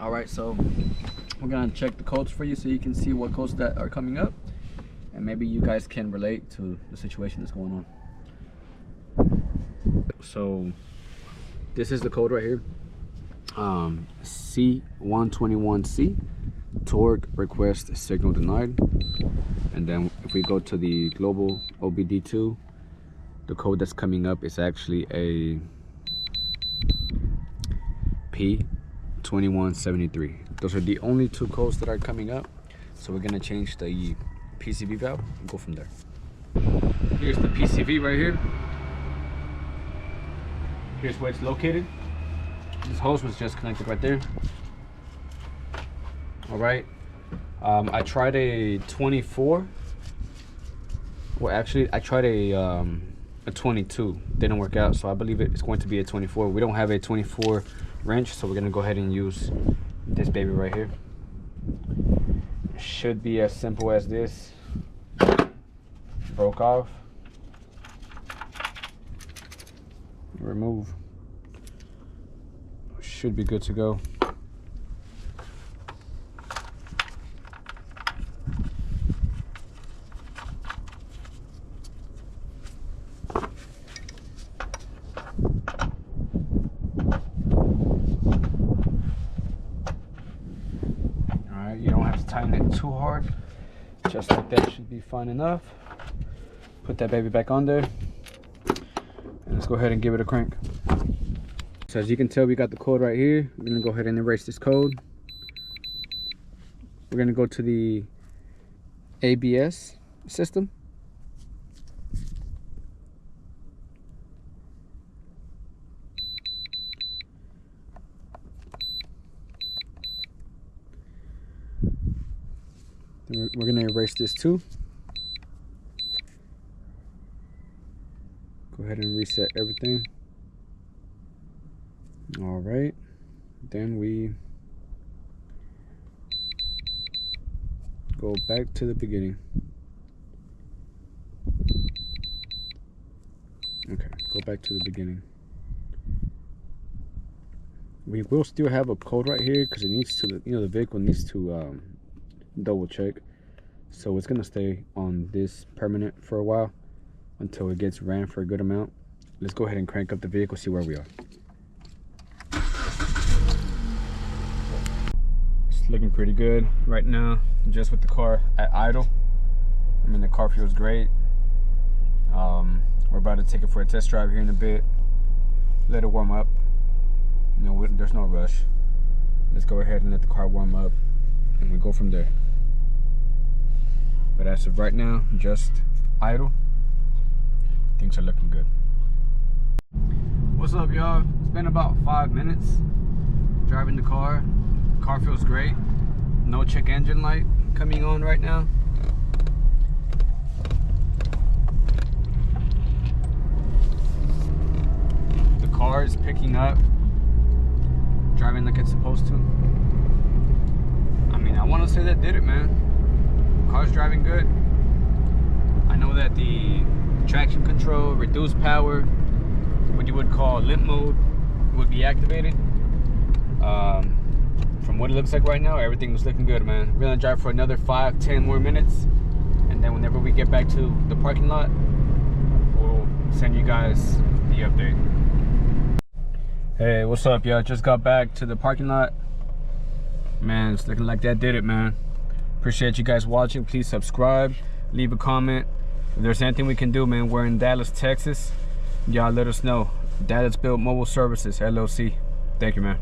All right, so we're gonna check the codes for you so you can see what codes that are coming up, and maybe you guys can relate to the situation that's going on. So this is the code right here, C121C, torque request signal denied. And then if we go to the global OBD2, the code that's coming up is actually a P2173. Those are the only two codes that are coming up. So we're gonna change the PCV valve and go from there. Here's the PCV right here. Here's where it's located. This hose was just connected right there. All right. I tried a 24. Well, actually, I tried a 22. Didn't work out, so I believe it's going to be a 24. We don't have a 24 wrench, so we're gonna go ahead and use this baby right here. It should be as simple as this. Broke off. Remove. Should be good to go. Alright, you don't have to tighten it too hard. Just like that should be fine enough. Put that baby back on there. And let's go ahead and give it a crank. So as you can tell, we got the code right here. We're gonna go ahead and erase this code. We're gonna go to the ABS system. Then we're gonna erase this too. Go ahead and reset everything. All right, then we go back to the beginning. Okay, go back to the beginning. We will still have a code right here because it needs to, the vehicle needs to double check. So it's gonna stay on this permanent for a while until it gets ran for a good amount. Let's go ahead and crank up the vehicle, see where we are. Looking pretty good right now, just with the car at idle. I mean, the car feels great. We're about to take it for a test drive here in a bit. Let it warm up. No, there's no rush. Let's go ahead and let the car warm up and we go from there. But as of right now, just idle. Things are looking good. What's up, y'all? It's been about 5 minutes driving the car. Car feels great. No check engine light coming on right now. The car is picking up, driving like it's supposed to. I mean, I want to say that did it, man. The car's driving good. I know that the traction control, reduced power, what you would call limp mode, would be activated. From what it looks like right now, everything was looking good, man. We're gonna drive for another 5-10 more minutes, and then whenever we get back to the parking lot, we'll send you guys the update. Hey, what's up, y'all? Just got back to the parking lot. Man, it's looking like that did it, man. Appreciate you guys watching. Please subscribe, leave a comment. If there's anything we can do, man, we're in Dallas, Texas. Y'all let us know. Dallas Built Mobile Services, LLC. Thank you, man.